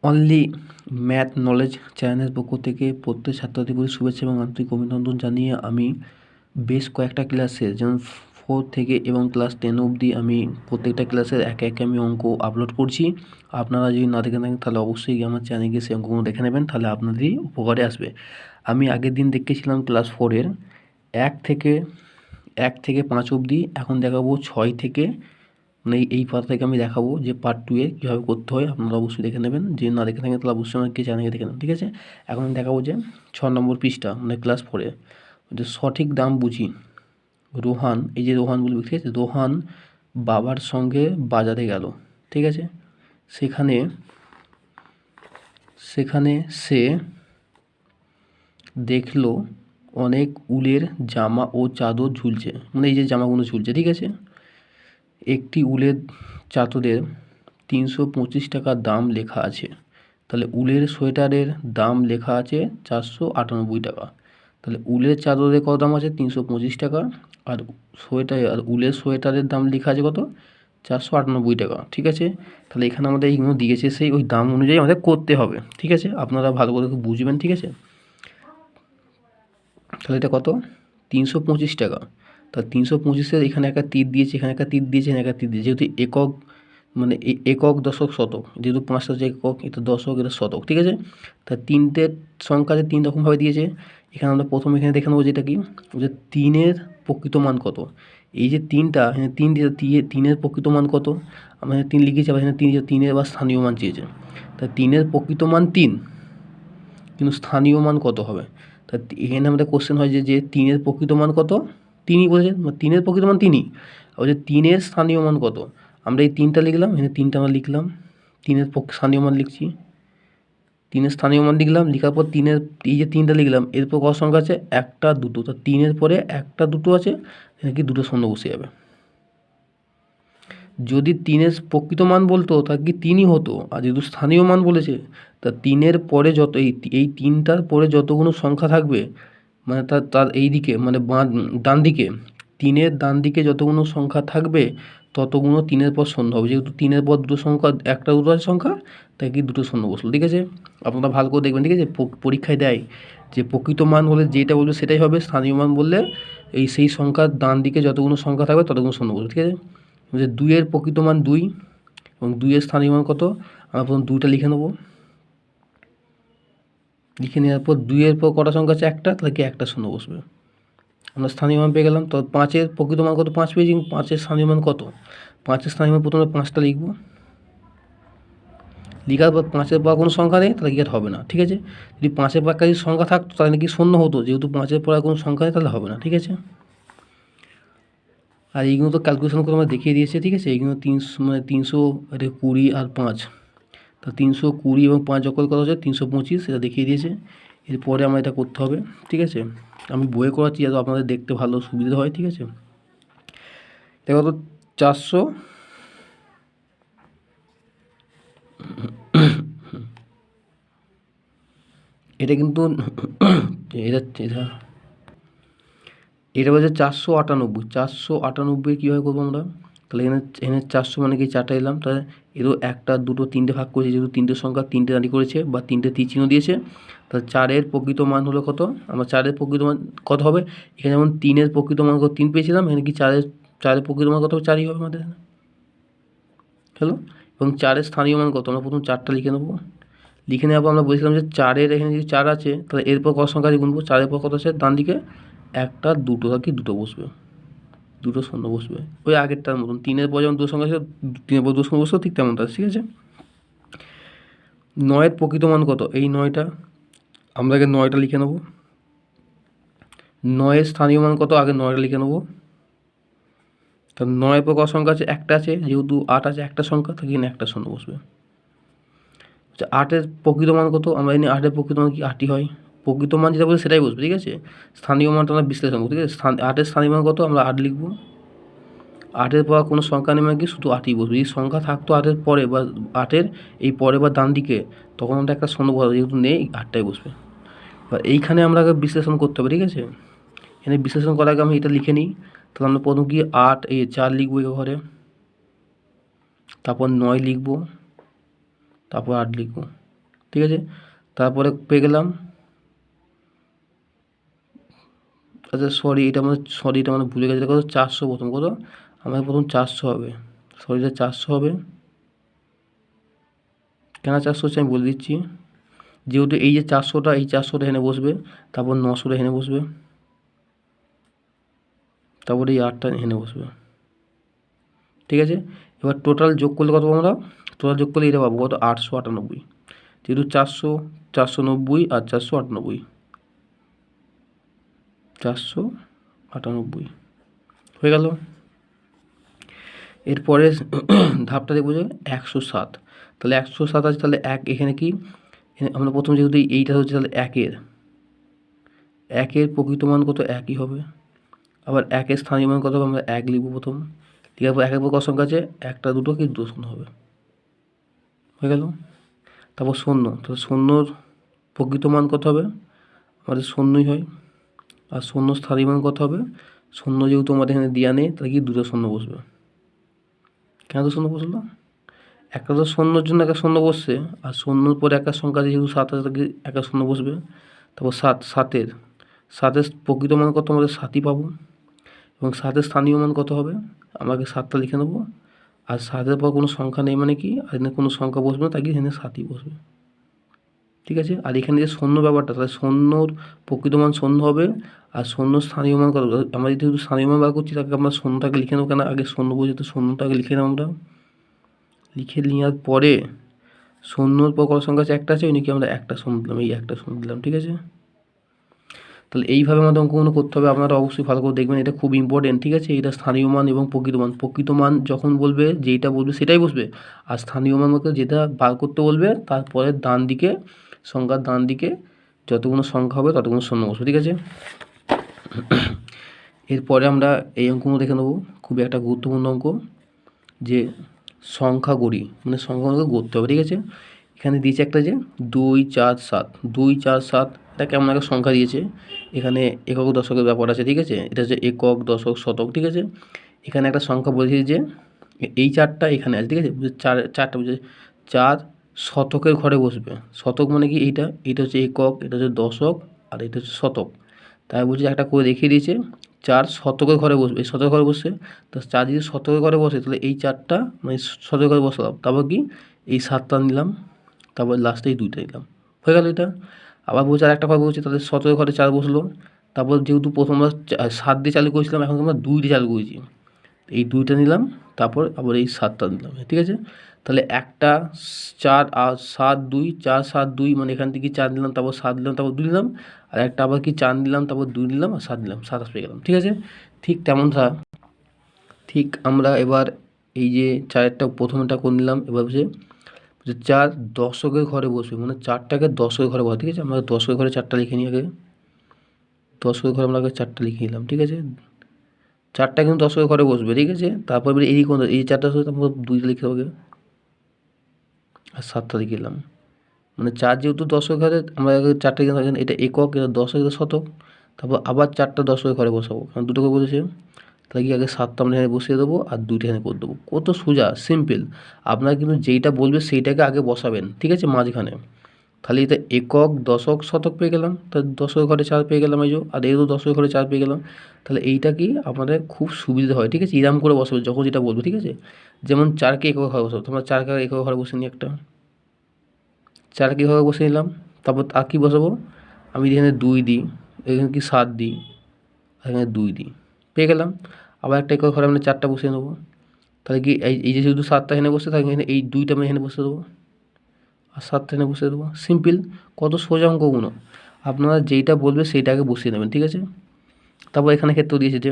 Only math knowledge চ্যানেলের পক্ষ থেকে প্রত্যেক ছাত্রছাত্রীদের শুভেচ্ছা এবং আন্তরিক অভিনন্দন জানিয়ে আমি বেশ কয়েকটা ক্লাসের যেমন 4 থেকে এবং ক্লাস 10 অবধি আমি প্রত্যেকটা ক্লাসের একে একে আমি অঙ্ক আপলোড করছি। আপনারা যদি না দেখে থাকেন তাহলে অবশ্যই আমার চ্যানেলে গিয়ে সেই অঙ্কগুলো দেখে নেবেন, তাহলে আপনাদেরই উপকারে আসবে। আমি আগের দিন দেখিয়েছিলাম ক্লাস 4-এর 1 থেকে 5 অবধি, এখন দেখাবো 6 থেকে মানে এই পার্ট থেকে আমি দেখাবো যে পার্ট 2 এ কীভাবে করতে হয়। আপনারা অবশ্যই দেখে নেবেন, যে না দেখে থাকেন তাহলে অবশ্যই আমাকে চ্যানেলে দেখে নেবেন, ঠিক আছে। এখন দেখাবো যে 6 নম্বর পৃষ্ঠা মানে ক্লাস 4-এ যে সঠিক দাম বুঝি। রোহান, এই যে রোহান বলবি, ঠিক আছে, রোহান বাবার সঙ্গে বাজারে গেল, ঠিক আছে। সেখানে সে দেখলো অনেক উলের জামা ও চাদর ঝুলছে, মানে এই যে জামাগুলো ঝুলছে, ঠিক আছে। একটি উলের চাদরের 325 টাকা দাম লেখা আছে, তাহলে উলের সোয়েটারের দাম লেখা আছে 498 টাকা। তাহলে উলের চাদরের কত দাম আছে 325 টাকা, আর উলের সোয়েটারের দাম লেখা আছে কত 498 টাকা, ঠিক আছে। তাহলে এখানে আমাদের এইগুলো দিয়েছে, সেই ওই দাম অনুযায়ী আমাদের করতে হবে, ঠিক আছে। আপনারা ভালো করে বুঝবেন, ঠিক আছে। তাহলে এটা কত 325 টাকা। তা 325-এর এখানে একটা তীর দিয়েছে, এখানে একটা তীর দিয়েছে, এখানে একটা তীর দিয়েছে, যেহেতু একক মানে একক দশক শতক, যেহেতু 5টা হচ্ছে একক, এটা দশক, এটা শতক, ঠিক আছে। তা তিনটে সংখ্যা যে 3 রকমভাবে দিয়েছে। এখানে আমরা প্রথমে এখানে দেখে নেবো যেটা কি, যে 3-এর প্রকৃত মান কত। এই যে 3টা এখানে 3 দিয়েছে, 3-এর প্রকৃত মান কত, আমরা এখানে 3 লিখেছি, আবার এখানে 3-এর বা স্থানীয় মান চেয়েছে। তা 3-এর প্রকৃত মান 3, কিন্তু স্থানীয় মান কত হবে। তা এখানে আমাদের কোশ্চেন হয় যে 3-এর প্রকৃত মান কত, 3ই বলেছে, 3-এর প্রকৃত মান 3ই, আবার যে 3-এর স্থানীয় মান কত, আমরা এই 3টা লিখলাম, এখানে 3টা আমরা লিখলাম, 3-এর স্থানীয় মান লিখছি, 3-এর স্থানীয় মান লিখলাম, লেখার পর 3-এর এই যে 3টা লিখলাম, এরপর কত সংখ্যা আছে 1টা 2টো, তো 3-এর পরে 1টা 2টো আছে, এখানে কি 2টো শূন্য বসে যাবে। যদি 3-এর প্রকৃত মান বলতো তাহলে কি 3ই হতো, আর যেহেতু স্থানীয় মান বলেছে, তা 3-এর পরে যত এই 3টার পরে যতগুলো সংখ্যা থাকবে, মানে তার এই দিকে মানে ডান দিকে, 3-এর ডান দিকে যতগুলো সংখ্যা থাকবে ততগুলো 3-এর পর শূন্য হবে। যেহেতু 3-এর পর 2টো সংখ্যা, 1টা 2টো আছে সংখ্যা, তাই কি 2টো শূন্য বসলো, ঠিক আছে। আপনারা ভালো করে দেখবেন, ঠিক আছে। পরীক্ষায় দেয় যে প্রকৃত মান হলে যেটা বলবে সেটাই হবে, স্থানীয় মান বললে সেই সংখ্যার ডান দিকে যতগুলো সংখ্যা থাকবে ততগুলো শূন্য বসবে, ঠিক আছে। যে 2-এর প্রকৃত মান 2 এবং 2-এর স্থানীয় মান কত, আমরা প্রথম 2টা লিখে নেব, লিখে নেওয়ার পর 2-এর পর কটা সংখ্যা আছে 1টা, তাহলে কি 1টা শূন্য বসবে, আমরা স্থানীয় মান পেয়ে গেলাম। তো 5-এর প্রকৃত মান কত, 5 পেয়েছি, 5-এর স্থানীয় মান কত, 5-এর স্থানীয় মান প্রথমে 5টা লিখব, লেখার পর 5-এর পর কোনো সংখ্যা নেই, তাহলে কি আর হবে না, ঠিক আছে। যদি 5-এর পর কাছে সংখ্যা থাকতো তাহলে কি শূন্য হতো, যেহেতু 5-এর পর কোনো সংখ্যা নেই তাহলে হবে না, ঠিক আছে। আর এইগুলো তো ক্যালকুলেশন করে আমরা দেখিয়ে দিয়েছে, ঠিক আছে। এইগুলো 320 আর 5, তা 320 এবং 5 যোগ করে কত হচ্ছে 325, এটা দেখিয়ে দিয়েছে। এরপরে আমরা এটা করতে হবে, ঠিক আছে। আমি বইয়ে করাচ্ছি যাতে আপনাদের দেখতে ভালো সুবিধা হয়, ঠিক আছে। দেখো তো 400 এটা কিন্তু এটা বলছে 498 কীভাবে করবো আমরা, তাহলে এখানে 400 মানে কি 4টা এলাম, তাহলে এরও 1টা 2টো 3টে ভাগ করেছে, যেহেতু 3টে সংখ্যা 3টে দাঁড়িয়ে করেছে বা 3টে তীর চিহ্ন দিয়েছে, তাহলে 4-এর প্রকৃত মান হলো কত, আমরা 4-এর প্রকৃত মান কত হবে, এখানে যেমন 3-এর প্রকৃত মান কত 3 পেয়েছিলাম, এখানে কি 4-এর প্রকৃত মান কত হবে 4ই হবে আমাদের, হলো। এবং 4-এর স্থানীয় মান কত, আমরা প্রথম 4টা লিখে নেবো, লিখে নেওয়ার পর আমরা বলছিলাম যে 4-এর এখানে যদি 4 আছে তাহলে এরপর কত সংখ্যা আছে গুনবো, 4-এর পর কত আছে ডান দিকে 1টা 2টো, আর কি 2টো বসবে, 2টো শূন্য বসবে, ওই আগেরটার মতন 3-এর পর যেমন 2 সংখ্যা আছে 3-এর পর 2 শূন্য বসবে, ঠিক তেমনটা, ঠিক আছে। 9-এর প্রকৃত মান কত, এই 9টা, আমরা আগে 9টা লিখে নেব, 9-এর স্থানীয় মান কত, আগে 9টা লিখে নেব। তা 9-এর পর কত সংখ্যা আছে 1টা আছে, যেহেতু 8 আছে 1টা সংখ্যা, তাহলে এখানে 1টা শূন্য বসবে। আচ্ছা 8-এর প্রকৃত মান কত, আমরা জানি 8-এর প্রকৃত মান কি 8ই হয়, প্রকৃত মান যেটা বলছে সেটাই বসবে, ঠিক আছে। স্থানীয় মানটা আমরা বিশ্লেষণ করবো, ঠিক আছে। 8-এর স্থানীয় মান কত, আমরা 8 লিখব, 8-এর পর কোনো সংখ্যা নেমে কি শুধু 8ই বসবে, যদি সংখ্যা থাকতো 8-এর পরে বা 8-এর এই পরে বা ডান দিকে, তখন আমরা একটা শূন্য বসাবো, যেহেতু নেই 8টাই বসবে। এবার এইখানে আমরা আগে বিশ্লেষণ করতে হবে, ঠিক আছে। এখানে বিশ্লেষণ করার আগে আমি এটা লিখে নিই, তাহলে আমরা প্রথম কি 4 লিখবো এ ঘরে, তারপর 9 লিখব, তারপর 8 লিখব, ঠিক আছে। তারপরে পেয়ে গেলাম, আচ্ছা এটা মানে ভুলে গেছি, কত 400, প্রথম কত আমাদের প্রথম 400 হবে, এটা 400 হবে। কেন 400 হচ্ছে আমি বলে দিচ্ছি, যেহেতু এই যে 400টা, এই 400টা এখানে বসবে, তারপর 900টা এখানে বসবে, তারপরে এই 8টা এখানে বসবে, ঠিক আছে। এবার টোটাল যোগ করলে কত পাবো আমরা, টোটাল যোগ করলে এটা পাবো কত, 898, যেহেতু 400, 490 আর 498, 498 হয়ে গেল। এরপরে ধাপটা দেখবো যে 107, তাহলে 107 আছে, তাহলে এক এখানে কি, আমরা প্রথম যেহেতু এইটা হচ্ছে, তাহলে একের প্রকৃত মান কত, একই হবে। আবার একের স্থানীয় মান কত হবে, আমরা 1 লিখব প্রথম, ঠিক আছে। একের পর কত সংখ্যা আছে, একটা দুটো কি দুটো শূন্য হবে, হয়ে গেল। তারপর শূন্য, তাহলে শূন্যর প্রকৃত মান কত হবে, আমাদের শূন্যই হয়। আর শূন্য স্থানীয় মান কত হবে, শূন্য যেহেতু আমাদের এখানে দেওয়া নেই, তাহলে কি দুটো শূন্য বসবে। কেন তো শূন্য বসলো, একটা তো শূন্যর জন্য একটা শূন্য বসছে, আর শূন্যর পরে একটা সংখ্যা আছে যেহেতু 7 আছে, তাকে একটা শূন্য বসবে। তারপর সাতের প্রকৃত মান কত, আমাদের 7ই পাবো। এবং 7-এর স্থানীয় মান কত হবে, আমাকে 7টা লিখে নেবো। আর 7-এর পর কোনো সংখ্যা নেই মানে কি, আর এখানে কোনো সংখ্যা বসবে না, তাকে এখানে 7ই বসবে, ঠিক আছে। আর এখানে যে শূন্য ব্যাপারটা, তাহলে শূন্যর প্রকৃত মান শূন্য হবে, আর শূন্য স্থানীয় মান কত, আমরা যেহেতু স্থানীয় মান বার করছি, তাকে আমরা শূন্যটাকে লিখে নেবো, কেন আগে শূন্য বলছি, তো শূন্যটাকে লিখে নেবো আমরা। লিখে নেওয়ার পরে শূন্যর পর কত সংখ্যা আছে, একটা আছে, ওই নাকি আমরা একটা শূন্য দিলাম, এই একটা শূন্য দিলাম, ঠিক আছে। তাহলে এইভাবে আমাদের অঙ্কগুলো করতে হবে, আপনারা অবশ্যই ভালো করে দেখবেন, এটা খুব ইম্পর্টেন্ট, ঠিক আছে। এটা স্থানীয় মান এবং প্রকৃত মান যখন বলবে, যেইটা বলবে সেটাই বসবে। আর স্থানীয় মান মতো যেটা বার করতে বলবে, তারপরে ডান দিকে, সংখ্যার ডান দিকে যতগুলো সংখ্যা হবে ততগুলো শূন্য বসবে, ঠিক আছে। এরপরে আমরা এই অঙ্কগুলো দেখে নেবো, খুবই একটা গুরুত্বপূর্ণ অঙ্ক, যে সংখ্যা গড়ি, মানে সংখ্যাগুলোকে গড়তে হবে, ঠিক আছে। এখানে দিয়েছে একটা যে 2, 4, 7, 2, 4, 7, এটা কেমন একটা সংখ্যা দিয়েছে, এখানে একক দশকের ব্যাপার আছে, ঠিক আছে। এটা হচ্ছে একক, দশক, শতক, ঠিক আছে। এখানে একটা সংখ্যা বলেছে যে এই 4টা এখানে আছে, ঠিক আছে। চারটা বুঝে 4 শতকের ঘরে বসবে, শতক মানে কি, এইটা হচ্ছে একক, এটা হচ্ছে দশক, আর এটা হচ্ছে শতক। তাই বলছি একটা করে দেখিয়ে দিয়েছে, 4 শতকের ঘরে বসবে, এই শতকের ঘরে বসে, তো 4 যদি শতকের ঘরে বসে, তাহলে এই 4টা মানে শতকের ঘরে বসালাম, তারপর কি এই 7টা নিলাম, তারপর লাস্টে এই 2টা নিলাম, হয়ে গেল এটা। আবার বলছে আর একটা ঘর বলছে, তাহলে শতকের ঘরে 4 বসলো, তারপর যেহেতু প্রথম আমরা 7 দিয়ে চালু করেছিলাম, এখন আমরা 2 দিয়ে চালু করেছি, এই 2টা নিলাম, তারপর আবার এই 7টা নিলাম, ঠিক আছে। তাহলে একটা 4 আর 7, 2, 4, 7, 2, মানে এখান থেকে 4 নিলাম, তারপর 7 নিলাম, তারপর 2 নিলাম, আর একটা আবার কি 4 নিলাম, তারপর 2 নিলাম, আর 7 নিলাম, 27 পেয়ে গেলাম, ঠিক আছে। ঠিক তেমনটা, ঠিক আমরা এবার এই যে 4-টা প্রথমটা করে নিলাম, এবার যে 4 দশকের ঘরে বসবে, মানে 4টাকে দশকের ঘরে বসে, ঠিক আছে। আমরা দশকের ঘরে 4টা লিখে নিই আগে, দশকের ঘরে আমরা আগে 4টা লিখে নিলাম, ঠিক আছে। 4টা কিন্তু দশকের ঘরে বসবে, ঠিক আছে। তারপর এই কোন, এই 4টার সাথে আমরা 2টা লিখতে হবে, আর 7টা লিখে নিলাম, মানে 4 যেহেতু দশকের ঘরে, আমরা আগে 4টা লিখে, এটা একক, এটা দশক, এটা শতক, তারপর আবার 4টা দশকের ঘরে বসাবো, কারণ দুটো করে বলেছে, তাহলে কি আগে 7টা আমরা এখানে বসিয়ে দেবো, আর 2টা এখানে করে দেবো, কত সোজা সিম্পল। আপনারা কিন্তু যেইটা বলবে সেইটাকে আগে বসাবেন, ঠিক আছে, মাঝখানে। তাহলে এটা একক, দশক, শতক পেয়ে গেলাম, তাহলে দশকের ঘরে 4 পেয়ে গেলাম, এই যে, আর এরও দশকের ঘরে 4 পেয়ে গেলাম। তাহলে এইটা কি আমাদের খুব সুবিধা হয়, ঠিক আছে, ইরাম করে বসাবে যখন যেটা বলবো, ঠিক আছে। যেমন 4কে একক ঘরে বসাবো, তোমরা 4কে একক ঘরে বসে নিই, একটা 4কে একক ঘরে বসে নিলাম, তারপর আর কি বসাবো, আমি এখানে 2 দিই, এখানে কি 7 দিই, আর এখানে 2 দিই, পেয়ে গেলাম। আবার একটা একক ঘরে আমরা 4টা বসিয়ে নেবো, তাহলে কি এই যে শুধু 7টা এখানে বসে থাকে, এখানে এই 2টা আমি এখানে বসে দেবো, আর 7টা এখানে বসিয়ে দেবো, সিম্পল। কত সোজা অঙ্কগুলো, আপনারা যেইটা বলবে সেইটাকে বসিয়ে নেবেন, ঠিক আছে। তারপর এখানে ক্ষেত্র দিয়েছে যে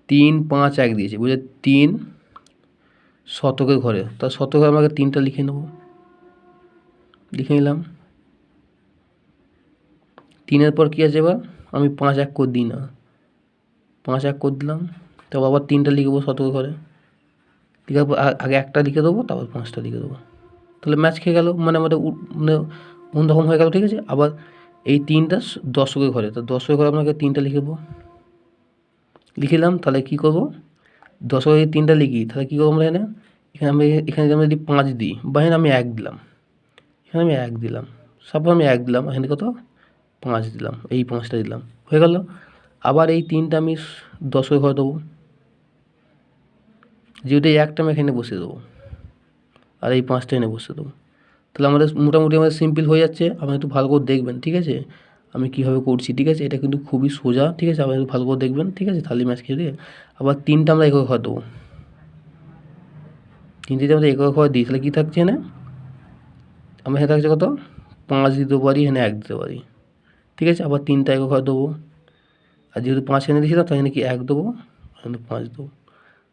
3, 5, 1 দিয়েছে, বুঝে 3 শতকের ঘরে, তার শতকের আমাকে 3টা লিখে নেব, লিখে নিলাম। 3-এর পর কী আছে, এবার আমি 5 1 করে দিই না, 5 1 করে দিলাম, তারপর আবার 3টা লিখবো শতকের ঘরে, লিখার পর আগে একটা লিখে দেবো, তারপর 5টা লিখে দেবো, তাহলে ম্যাচ খেয়ে গেল, মানে আমাদের মানে অন্যরকম হয়ে গেল, ঠিক আছে। আবার এই 3টা দশকের ঘরে, তো দশকের ঘরে আপনাকে 3টা লিখে দেবো, লিখিলাম, তাহলে কী করবো, দশকের 3টা লিখি, তাহলে কী করবো আমরা এখানে যদি আমি 5 দিই, বা এখানে আমি 1 দিলাম, এখানে আমি 1 দিলাম, সাপোজ আমি 1 দিলাম, এখানে কত 5 দিলাম, এই 5টা দিলাম, হয়ে গেল। আবার এই 3টা আমি 10 ঘরে দেবো, যেহেতু এই 1টা আমি এখানে বসিয়ে দেবো, আর এই 5টা এনে বসিয়ে দেবো। তাহলে আমাদের মোটামুটি আমাদের সিম্পল হয়ে যাচ্ছে। আপনি একটু ভালো করে দেখবেন, ঠিক আছে, আমি কীভাবে করছি, ঠিক আছে। এটা কিন্তু খুবই সোজা, ঠিক আছে, আপনি একটু ভালো করে দেখবেন, ঠিক আছে। তাহলে ম্যাচ খেয়ে দিয়ে আবার 3টা আমরা একক ঘর দেবো, 3টে যদি আমরা একক ঘর দিই তাহলে কী থাকছে এখানে, আমরা এখানে থাকছে কত 5 দিতে পারি, এখানে 1 দিতে পারি, ঠিক আছে। আবার 3টা একক ঘর দেবো, আর যেহেতু 5 এনে দিয়েছিলাম তাই এখানে কি 1 দেবো, এখানে 5 দেবো।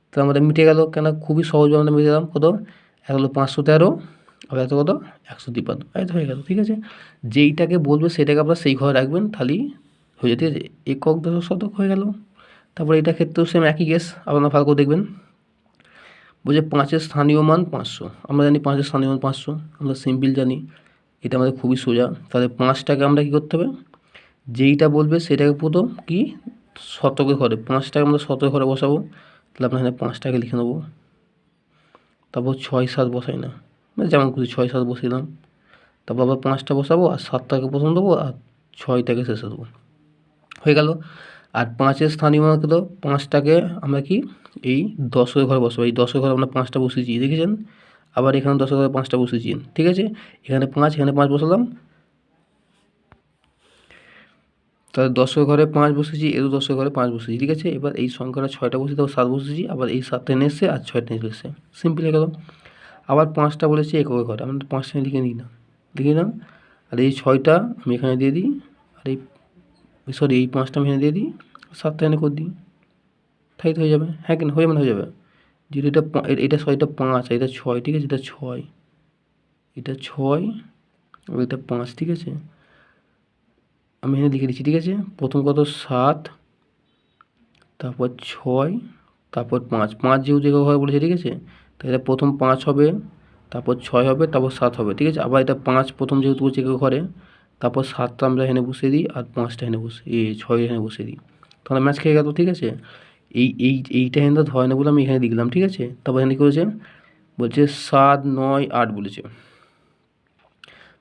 তাহলে আমাদের মিটে গেল, কেন খুবই সহজভাবে আমরা মিটে দিলাম। কত 1 হলো 513, আবার এত কত 153, এত হয়ে গেল, ঠিক আছে। যেইটাকে বলবে সেটাকে আপনারা সেই ঘরে রাখবেন, তাহলেই হয়ে যায়, ঠিক আছে। একক দশক শতক হয়ে গেল। তারপরে এটার ক্ষেত্রেও সেম একই কেস, আপনারা ভালো করে দেখবেন। বলছে 5-এর স্থানীয় মান 500, আমরা জানি 5-এর স্থানীয় মান 500, আমরা সিম্পল জানি, এটা আমাদের খুবই সোজা। তাহলে 5টাকে আমরা কী করতে হবে, যেইটা বলবে সেটাকে প্রথম কি শতকের ঘরে, 5টাকে আমরা শতকের ঘরে বসাবো। তাহলে আমরা এখানে 5টাকে লিখে নেবো, তারপর 6-7 বসাই না, মানে যেমন খুশি 6-7 বসিয়ে, তারপর আবার 5টা বসাবো, আর 7টাকে প্রথম দেবো, আর 6টাকে শেষে দেবো, হয়ে গেল। আর 5-এর স্থানীয় মান কত, 5টাকে আমরা কি এই 10-এর ঘরে বসাবো, এই 10-এর ঘরে আমরা 5টা বসিয়েছি, দেখেছেন। আবার এখানে 10-এর ঘরে 5টা বসিয়েছি, ঠিক আছে। এখানে 5, এখানে 5 বসালাম, তাহলে 10-এর ঘরে 5 বসেছি, এরও 10-এর ঘরে 5 বসেছি, ঠিক আছে। এবার এই সংখ্যাটা 6টা বসেছি, তারপর 7 বসেছি, আবার এই 7টা এনে এসছে, আর 6টা এনে এসছে, সিম্পল হয়ে গেল। আবার 5টা বলেছি এককের ঘরে, আমরা 5টা লিখে নিই না, লিখে নিলাম। আর এই 6টা আমি এখানে দিয়ে দিই, আর এই সরি এই 5টা আমি এখানে দিয়ে দিই, 7টা এনে করে দিই, তাই তো হয়ে যাবে। হ্যাঁ কেন হয়ে যাবে, হয়ে যাবে। যেহেতু এটা 6টা 5, আর এটা 6, ঠিক আছে, এটা 6, এটা 6, আর এটা 5, ঠিক আছে। আমি এখানে লিখে দিচ্ছি, ঠিক আছে। প্রথম কত 7, তারপর 6, তারপর 5 যেহেতু একক ঘরে বলেছে, ঠিক আছে। তাহলে প্রথম 5 হবে, তারপর 6 হবে, তারপর 7 হবে, ঠিক আছে। আবার এটা 5 প্রথম যেহেতু বলছে একক ঘরে, তারপর 7টা আমরা এখানে বসিয়ে দিই, আর 5টা এখানে বসে 6 এখানে বসিয়ে দিই, তাহলে ম্যাচ খেয়ে গেল, ঠিক আছে। এইটা এখানে ধরে না বলে আমি এখানে লিখলাম, ঠিক আছে। তারপর এখানে কী বলছে, বলছে 7, 9, 8 বলেছে,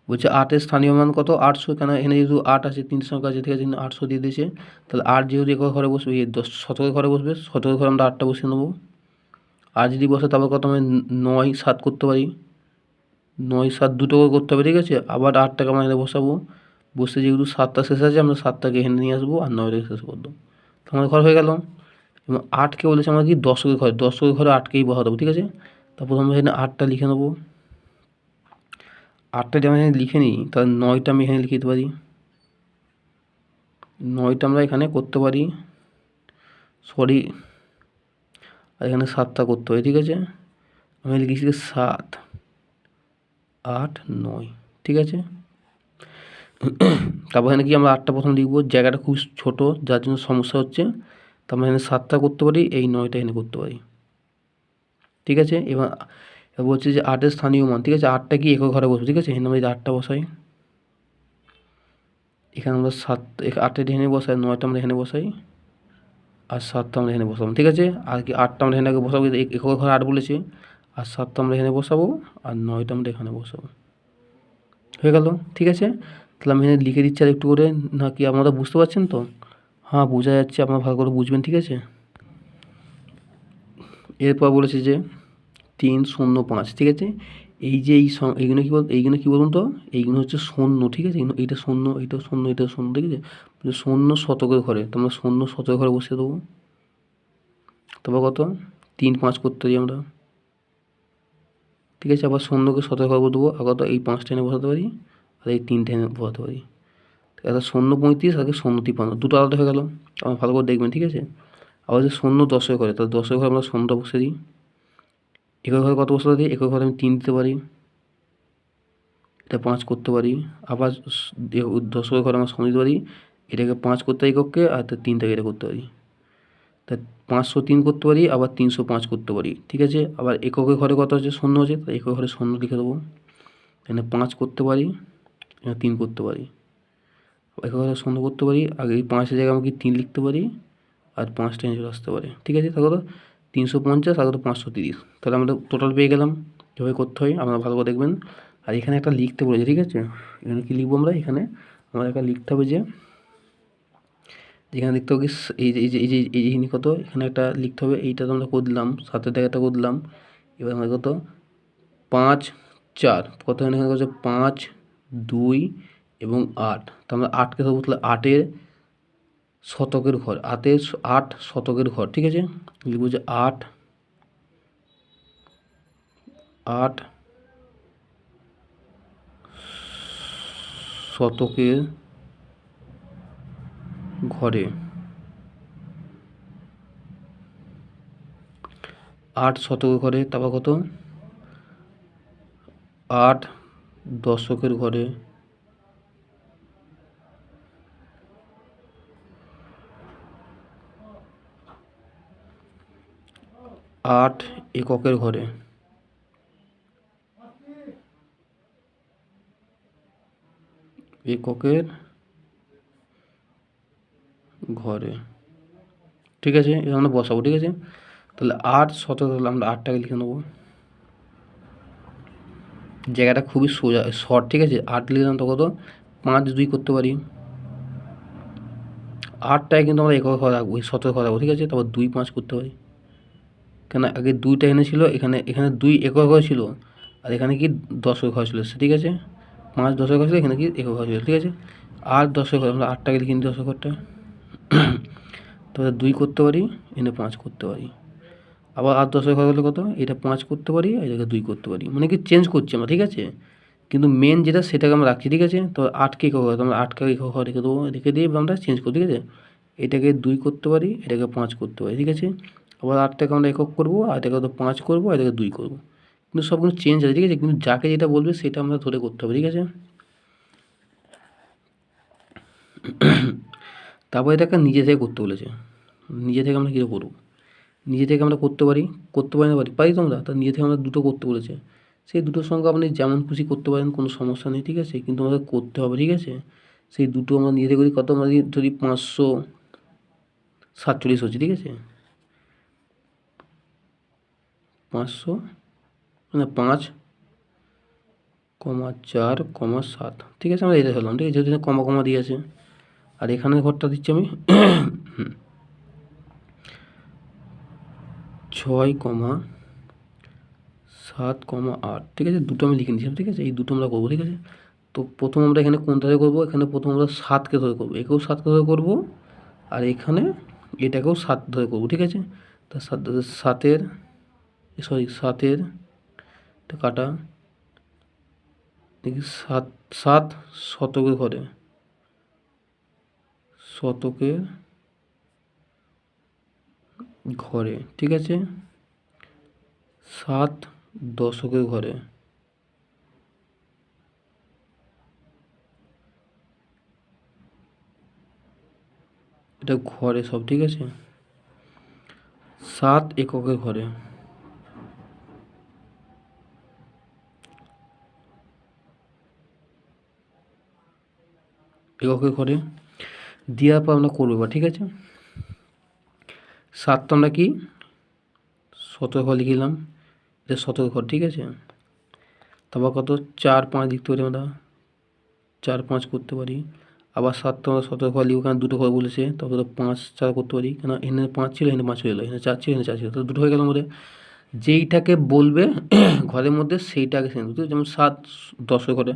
বলছে 8-এর স্থানীয় মান কত 800, কেন এখানে যেহেতু 8 আছে, 3 সংখ্যা আছে, ঠিক আছে, 800 দিয়ে দিয়েছে। তাহলে 8 যেহেতু একক ঘরে বসবে, 10 শতকের ঘরে বসবে, শতকের ঘরে আমরা 8টা বসিয়ে নেবো। আর যদি বসে তারপর কত আমি 9, 7 করতে পারি, 9, 7 দুটো করে করতে হবে, ঠিক আছে। আবার 8টাকে আমরা এখানে বসাবো, বসে যেহেতু 7টা শেষ আছে, আমরা 7টাকে এখানে নিয়ে আসবো, আর 9টাকে শেষ করে দেবো, তো আমাদের ঘর হয়ে গেল। এবং 8কে বলেছে আমরা কি দশকের ঘরে, 10-এর ঘরে 8কেই বসা দেবো, ঠিক আছে। তারপর আমরা এখানে 8টা লিখে নেবো, 8টা যদি আমরা এখানে লিখে নিই, তাহলে 9টা আমি এখানে লিখে দিতে পারি, 9টা আমরা এখানে করতে পারি, সরি, আর এখানে 7টা করতে পারি, ঠিক আছে। আমি লিখেছি 7, 8, 9, ঠিক আছে। তারপর এখানে কি আমরা 8টা প্রথম লিখবো, জায়গাটা খুব ছোট যার জন্য সমস্যা হচ্ছে, তো আমরা এখানে 7টা করতে পারি, এই 9টা এখানে করতে পারি, ঠিক আছে। এবার বলছে যে 8-এর স্থানীয় মান, ঠিক আছে, 8টা কি একক ঘরে বসবো, ঠিক আছে। এখানে আমরা যদি 8টা বসাই, এখানে আমরা 8টা এখানে বসাই, 9টা আমরা এখানে বসাই, আর 7টা আমরা এখানে বসাবো, ঠিক আছে। আর কি 8টা আমরা এখানে বসাবো, একক ঘরে 8 বলেছে, আর 7টা আমরা এখানে বসাবো, আর 9টা আমরা এখানে বসাবো, হয়ে গেল, ঠিক আছে। তাহলে আমি এখানে লিখে দিচ্ছি আর একটু করে, না কি আপনারা বুঝতে পারছেন তো? হ্যাঁ বোঝা যাচ্ছে, আপনারা ভালো করে বুঝবেন, ঠিক আছে। এরপর বলেছে যে 305, ঠিক আছে। এই যে এইগুলো কী বলুন তো, এইগুলো হচ্ছে শূন্য, ঠিক আছে। এইটা শূন্য, এইটাও শূন্য, এটাও শূন্য, ঠিক আছে। শূন্য শতকের ঘরে, তো আমরা শূন্য শতকের ঘরে বসিয়ে দেবো। তারপর কত 3, 5 করতে পারি আমরা, ঠিক আছে। আবার শূন্যকে শতকের ঘরে দেবো, আর কত এই 5টা এনে বসাতে পারি, আর এই 3টা এনে বসাতে পারি। একটা 0.35, আর 0.53, দুটো আলাদা হয়ে গেল, আমার ভালো করে দেখবেন, ঠিক আছে। আবার যে 0 10-এর ঘরে, তাহলে 10-এর ঘরে আমরা 0টা বসে দিই, একক ঘরে কত বসাতে দিই, একক ঘরে আমি 3 দিতে পারি, এটা 5 করতে পারি। আবার 10-এর ঘরে আমরা 0 দিতে পারি, এটাকে 5 করতে পারি এককে, আর 3টাকে এটা করতে পারি, তা 503 করতে পারি, আবার 305 করতে পারি, ঠিক আছে। আবার এককের ঘরে কত আছে 0 আছে, তাই একক ঘরে 0 লিখে দেবো, এখানে 5 করতে পারি, এখানে 3 করতে পারি, একক ঘরে 0 করতে পারি, আগে এই 5-এর জায়গায় আমি 3 লিখতে পারি, আর 5টা নিয়ে চলে আসতে পারে, ঠিক আছে। তাহলে 350, আর 530, তাহলে আমরা টোটাল পেয়ে গেলাম। যেভাবে করতে হয় আপনারা ভালো করে দেখবেন, আর এখানে একটা লিখতে বলেছে, ঠিক আছে। এখানে কি লিখবো আমরা, এখানে আমাদের একটা লিখতে হবে যে যেখানে লিখতে হবে এই যে কত, এখানে একটা লিখতে হবে, এইটা তো আমরা করলাম, 7 একটা করলাম। এবার আমাদের কত 5 4 কত, এখানে হচ্ছে 5 2 এবং 8। তো আমরা 8কে ধরবো, তাহলে 8 শতকের ঘর, 8 শতকের ঘর, ঠিক আছে। লিখবো যে 8 শতকের ঘরে, 8 শতকের ঘরে, তারপর কত 8 দশকের ঘরে, 8 এককের ঘরে, এককের ঘরে, ঠিক আছে। এটা আমরা বসাবো, ঠিক আছে। তাহলে 8 শতক, তাহলে আমরা 8টাকে লিখে নেবো, জায়গাটা খুবই সোজা শর্ট, ঠিক আছে। 8 লিখলাম তো কত 5 2 করতে পারি, 8টায় কিন্তু আমরা একক ঘর রাখবো, শতক ঘর রাখবো, ঠিক আছে। তারপর 2 5 করতে পারি, কেন আগে 2টা এনে ছিল, এখানে 2 একক ঘর ছিল, আর এখানে কি দশক ঘর ছিল, ঠিক আছে। 5 দশক ঘর ছিল, এখানে কি একক ঘর ছিল, ঠিক আছে। আর দশক ঘর, আমরা 8টাকে লিখে নিই দশক ঘরটা। তারপরে 2 করতে পারি, এনে 5 করতে পারি, আবার 8 দশক ঘর হলে কত, এটা 5 করতে পারি, আর এটাকে 2 করতে পারি, মানে কি চেঞ্জ করছি আমরা, ঠিক আছে। কিন্তু মেন যেটা সেটাকে আমরা রাখছি, ঠিক আছে। তো 8কে একক ঘর, আমরা 8কে একক ঘর রেখে দেবো, রেখে দিয়ে আমরা চেঞ্জ করি, ঠিক আছে। এটাকে 2 করতে পারি, এটাকে 5 করতে পারি, ঠিক আছে। আবার 8টাকে আমরা একক করবো, আর এটাকে তো 5 করবো, আর এটাকে 2 করবো, কিন্তু সব কিন্তু চেঞ্জ আছে, ঠিক আছে। কিন্তু যাকে যেটা বলবে সেটা আমরা ধরে করতে হবে, ঠিক আছে। তারপর এটাকে নিজে থেকে করতে বলেছে, নিজে থেকে আমরা কী করবো, নিজে থেকে আমরা করতে পারি না পারি তোমরা, তা নিজে থেকে আমরা দুটো করতে বলেছে, সেই দুটোর সঙ্গে আপনি যেমন খুশি করতে পারেন, কোনো সমস্যা নেই, ঠিক আছে। কিন্তু আমাদের করতে হবে, ঠিক আছে। সেই দুটো আমরা নিজে থেকে করি, কত আমরা যদি 547 হচ্ছে, ঠিক আছে। 500 মানে 5, 4, 7, ঠিক আছে। আমরা এটা ধরলাম, ঠিক আছে, যেহেতু কমা দিয়ে আছে। আর এখানে ঘরটা দিচ্ছি আমি 6, 7, 8, ঠিক আছে। দুটো আমি লিখে নিয়েছিলাম, ঠিক আছে। এই দুটো আমরা করবো, ঠিক আছে। তো প্রথম আমরা এখানে কোনটা ধরে করবো, এখানে প্রথম আমরা 7কে ধরে করবো, একেও 7কে ধরে করবো, আর এখানে এটাকেও 7 ধরে করবো, ঠিক আছে। তা 7 7 কাটা, দেখি 7 শতকের ঘরে, ঠিক আছে। 7 দশকের ঘরে, এটা ঘরে সব, ঠিক আছে। 7 এককের ঘরে, এককের ঘরে দেওয়ার পর আমরা করবো এবার, ঠিক আছে। 7 তো আমরা কি শতক ঘর লিখলাম, এটা শতক ঘর, ঠিক আছে। তারপর কত 4 5 লিখতে পারি আমরা, 4 5 করতে পারি। আবার 7 তো আমরা শতক ঘর লিখবো, কারণ দুটো ঘর বলেছে, তারপরে 5 4 করতে পারি, কেন এখানে 5 ছিল, এখানে 5 হয়ে গেলো, এখানে 4 ছিল, এখানে 4 ছিল, তো দুটো হয়ে গেল আমাদের। যেইটাকে বলবে ঘরের মধ্যে সেইটাকে সেন্স বুঝতে, যেমন 7 10 ঘরে,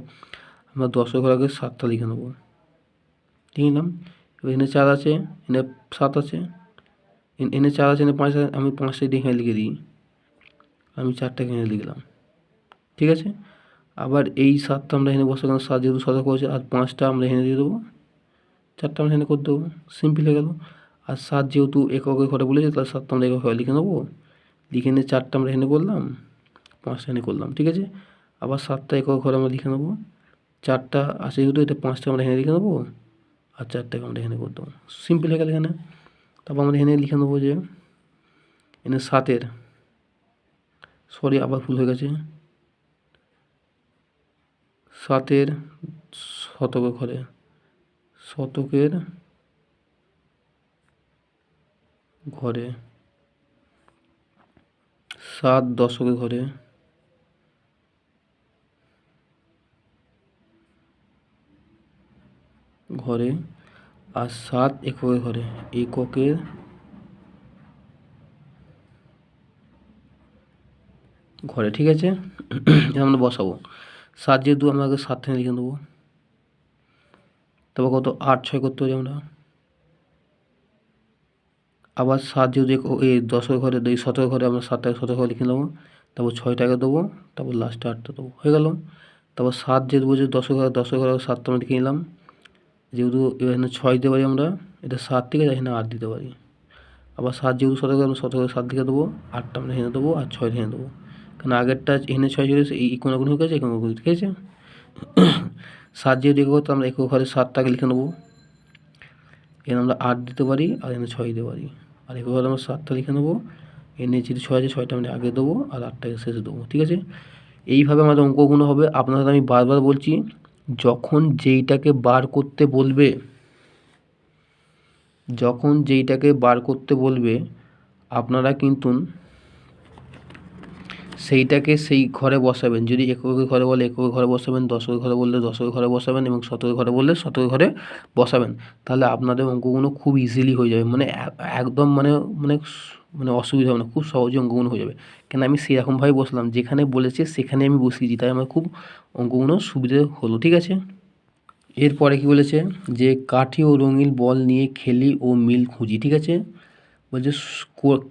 আমরা 10 ঘর আগে 7টা লিখে নেবো, ঠিক নিলাম। এবার এখানে 4 আছে, এখানে 7 আছে, এনে 4 আছে, এনে 5 আছে, আমি 5টা এখানে লিখে দিই, আমি 4টা এখানে লিখলাম, ঠিক আছে। আবার এই 7টা আমরা এখানে বসে, কারণ 7 যেহেতু শতক হয়েছে, আর 5টা আমরা এখানে দিয়ে দেবো, 4টা আমরা এখানে করে দেবো, সিম্পল হয়ে গেল। আর 7 যেহেতু এককের ঘরে বলেছে, তাহলে 7টা আমরা একক ঘরে লিখে নেবো, লিখে নিয়ে 4টা আমরা এখানে করলাম, 5টা এখানে করলাম, ঠিক আছে। আবার 7টা একক ঘরে আমরা লিখে নেবো, 4টা আছে যেহেতু, এটা 5টা আমরা এখানে লিখে নেবো, আর 4টাকে আমরা এখানে করে দেবো, সিম্পল হয়ে গেল এখানে। তারপর আমরা এখানে লিখে নেবো যে এখানে 7-এর, সরি আবার ভুল হয়ে গেছে, 7-এর শতকের ঘরে, শতকের ঘরে, 7 দশকের ঘরে, ঘরে আর 7 এককের ঘরে, এককের ঘরে, ঠিক আছে। এটা আমরা বসাবো। 7 যেহেতু আমরা আগে 7 থেকে লিখে দেবো। তারপর কত 8 6 করতে পারি আমরা। আবার 7 যেহেতু এই 10 ঘরে, এই 17 ঘরে আমরা 7 টাকে 17 ঘরে লিখে নেবো। তারপর 6টাকে দেবো, তারপর লাস্টে 8টা দেবো, হয়ে গেল। তারপর 7 যেহেতু বলছে 10 ঘরে 7টা আমরা লিখে নিলাম। যেহেতু এখানে 6 দিতে পারি আমরা, এটা 7 থেকে এখানে 8 দিতে পারি। আবার 7 যেহেতু 17 ঘরে, আমরা 17 ঘরে 7 লিখে দেবো, 8টা আমরা এখানে দেবো আর 6 এখানে দেবো। কারণ আগেরটা এখানে 6 চলে এসেছে, এই কোনাগুনি হয়ে গেছে, এই কোনাগুনি, ঠিক আছে। 7 যেহেতু একক, তো আমরা একক ঘরে 7টাকে লিখে নেবো। এখানে আমরা 8 দিতে পারি আর এখানে 6 দিতে পারি। আর একক ঘরে আমরা 7টা লিখে নেবো। এনে যেহেতু 6 আছে, 6টা আমরা আগে দেবো আর 8টাকে শেষে দেবো, ঠিক আছে। এইভাবে আমাদের অঙ্কগুলো হবে। আপনাদের আমি বারবার বলছি, যখন যেইটাকে বার করতে বলবে, আপনারা কিন্তু সেইটাকে সেই ঘরে বসাবেন। যদি এককের ঘরে বলে এককের ঘরে বসাবেন, 10 ঘরে বললে 10 ঘরে বসাবেন এবং 17 ঘরে বললে 17 ঘরে বসাবেন। তাহলে আপনাদের অঙ্কগুলো খুব ইজিলি হয়ে যাবে, মানে একদম মানে মানে মানে অসুবিধা হবে না, খুব সহজে অঙ্কগুলো হয়ে যাবে। কেন আমি সেরকমভাবে বসলাম, যেখানে বলেছে সেখানে আমি বসিয়েছি, তাই আমার খুব অঙ্কগুলো সুবিধে হলো, ঠিক আছে। এরপরে কি বলেছে, যে কাঠি ও রঙিন বল নিয়ে খেলি ও মিল খুঁজি, ঠিক আছে। বলছে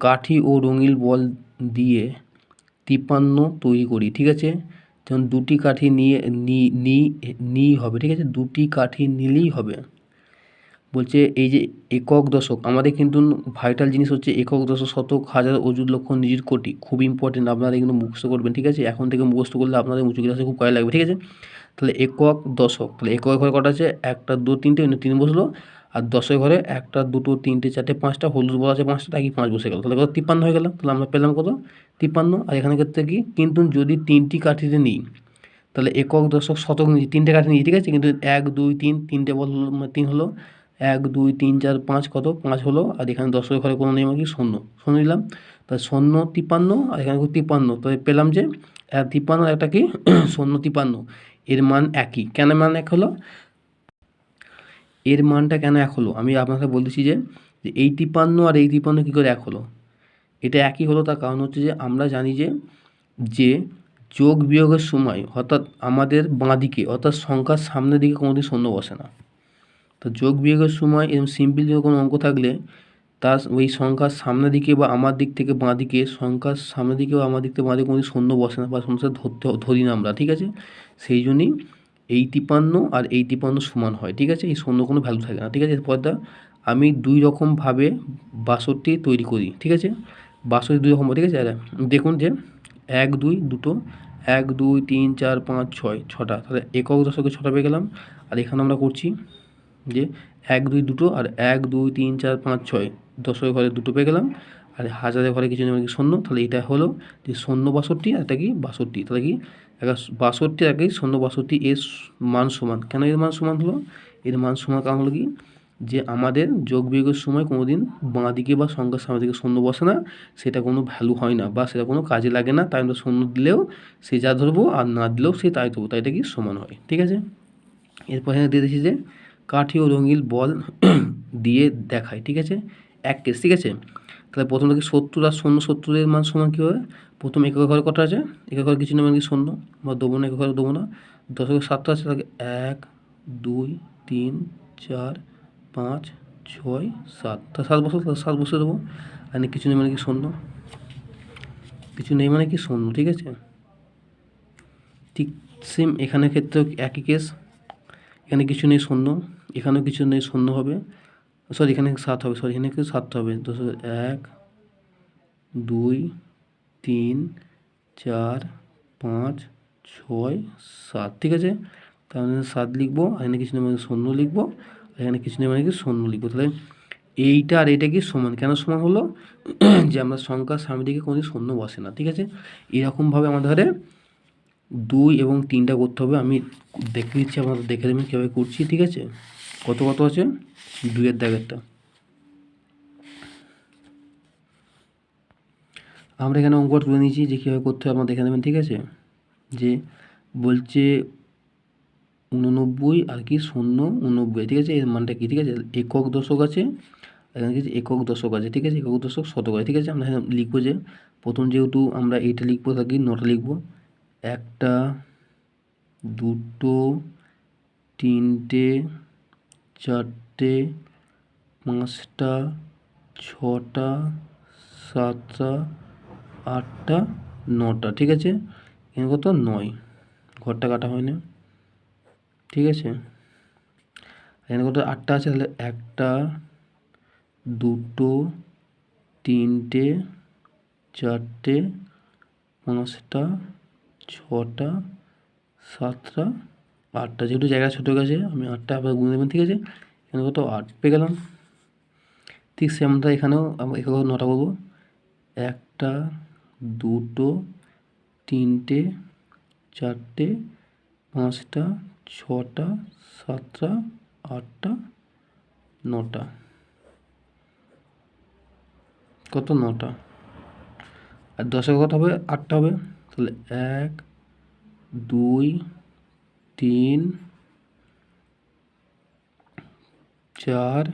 কাঠি ও রঙিন বল দিয়ে 53 তৈরি করি, ঠিক আছে। যেমন 2টি কাঠি নিই হবে, ঠিক আছে, 2টি কাঠি নিলেই হবে। বলছে এই যে একক দশক, আমাদের কিন্তু ভাইটাল জিনিস হচ্ছে একক, দশক, শতক, হাজার, অযুত, লক্ষ, নিযুত, কোটি, খুব ইম্পর্টেন্ট। আপনারা কিন্তু মুখস্থ করবেন, ঠিক আছে। এখন থেকে মুখস্থ করলে আপনাদের উঁচু ক্লাসে খুব কাজে লাগবে, ঠিক আছে। তাহলে একক দশক, তাহলে একক ঘরে কটা আছে, 1 2 3 3 বসলো। আর 10 ঘরে 1 2 3 4 5টা, হলুদ বল আছে 5টা, তাই 5 বসে গেল, তাহলে কত 53 হয়ে গেল। তাহলে আমরা পেলাম কত 53। আর এখানে ক্ষেত্রে কি, কিন্তু যদি 3টি কাঠিতে নিই, তাহলে একক দশক শতক নিয়েছি, 3টে কাঠি নিয়েছি, ঠিক আছে। কিন্তু 1 2 3 3টে বল হলো, 3 হলো, 1 2 3 4 5 কত 5 হলো। আর এখানে 10 ঘরে কোনো নেই, কি শূন্য, শূন্য নিলাম। তাহলে 0 53, আর এখানে 53, তাহলে পেলাম যে 53 একটা কি 0 53, এর মান একই। কেন মান এক হলো, এর মানটা কেন এক হলো আমি আপনাকে বলতেছি, যে এই 53 আর এই 53 কী করে এক হলো। এটা একই হলো, তার কারণ হচ্ছে যে আমরা জানি যে যোগ বিয়োগের সময়, অর্থাৎ আমাদের বাঁ দিকে, অর্থাৎ সংখ্যার সামনের দিকে কোনোদিন শূন্য বসে না। তো যোগ বিয়োগের সময় এরকম সিম্পল কোনো অঙ্ক থাকলে তার ওই সংখ্যার সামনের দিকে বা আমার দিক থেকে বাঁ দিকে, সংখ্যার সামনের দিকে বা আমার দিক থেকে বাঁ দিকে কোনোদিন শূন্য বসে না, বা শূন্য ধরি না আমরা, ঠিক আছে। সেই জন্যই এই 53 আর এই 53 সমান হয়, ঠিক আছে। এই শূন্য কোনো ভ্যালু থাকে না, ঠিক আছে। এরপরটা আমি 2 রকমভাবে 62 তৈরি করি, ঠিক আছে। 62 2 রকম, ঠিক আছে। দেখুন যে 1 2 দুটো, 1 2 3 4 5 6 6টা, তাহলে একক দশকে 6টা পেয়ে গেলাম। আর এখানে আমরা করছি যে 1 2 দুটো, আর 1 2 3 4 5 6, 10 ঘরে 2টো পেয়ে গেলাম। আর হাজারের ঘরে কিছু নেই, মানে কি শূন্য। তাহলে এটা হলো যে 0 62, আর এটা কি 62, তাহলে কি 62 আর কি 0 62 এর মান সমান। কেন এর মান সমান হলো, এর মান সমান কারণ হলো কি, যে আমাদের যোগ বিয়োগের সময় কোনো দিন বাঁ দিকে বা সংখ্যার সামনের দিকে শূন্য বসে না, সেটা কোনো ভ্যালু হয় না বা সেটা কোনো কাজে লাগে না। তাই আমরা শূন্য দিলেও সে যা ধরবো, আর না দিলেও সে তাই ধরবো, তাই এটা কি সমান হয়, ঠিক আছে। এরপর এখানে দিয়ে দিচ্ছি যে কাঠি ও রঙিন বল দিয়ে দেখায়, ঠিক আছে, এক কেস, ঠিক আছে। তাহলে প্রথম থেকে 70 আর 0 70 মান সমান কী হবে, প্রথম একক ঘরে কটা আছে, একক ঘরে কিছু না, মানে কি শূন্য, বা দেবো না, একক ঘরে দেবো না। 10 7টা আছে, তাহলে 1 2 3 4 5 6 7, তা 7 বছর, তাহলে 7 বসে দেবো। আর কিছু নেই, মানে কি শূন্য, কিছু নেই মানে কি শূন্য, ঠিক আছে। ঠিক সেম এখানের ক্ষেত্রেও একই কেস, এখানে কিছু নেই শূন্য, এখানেও কিছু নেই শূন্য হবে, সরি এখানে 7 হবে, সরি এখানে কিন্তু 7 হবে। 1 2 3 4 5 6 7, ঠিক আছে। তাহলে 7 লিখবো, আর এখানে কিছু নেই মানে শূন্য লিখবো, আর এখানে কিছু নেই মানে কি শূন্য লিখবো। তাহলে এইটা আর এইটা কি সমান, কেন সমান হলো, যে আমরা সংখ্যার সামনের দিকে কোনো শূন্য বসে না, ঠিক আছে। এরকমভাবে আমাদের 2 এবং 3টা করতে হবে। আমি দেখে দিচ্ছি, আপনাদের দেখে দেবেন কীভাবে করছি, ঠিক আছে। কত কত আছে, 2-এর দাগেরটা আমরা এখানে অঙ্কটা তুলে নিয়েছি, যে কীভাবে করতে হবে আপনারা দেখে নেবেন, ঠিক আছে। যে বলছে 89 আর কি 0 ঠিক আছে, এর মানটা কি, ঠিক আছে, একক দশক আছে, এখানে কিছু একক দশক আছে, ঠিক আছে, একক দশক শতক আছে, ঠিক আছে। আমরা এখানে লিখবো যে প্রথম যেহেতু আমরা এইটা লিখবো থাকি, নটা লিখবো, 1টা 2টো 3টে 4টে 5টা 6টা 7টা 8টা 9টা, ঠিক আছে। এখানে কত 9, ঘরটা কাটা হয় না, ঠিক আছে। এখানে কত 8টা আছে, তাহলে 1টা 2টো 3টে 4টে 5টা 6টা 7টা 8টা, যেহেতু জায়গা ছোটো গেছে আমি 8টা আবার গুনে দেবেন, ঠিক আছে। এখানে কত 8 পেয়ে গেলাম। ঠিক সেমটা এখানেও আমরা এখানে 9টা করবো, 1টা 2টো 3টে 4টে 5টা 6টা 7টা 8টা 9টা, কত 9টা। আর 10 কত হবে, 8টা হবে, তাহলে 1 2 3 4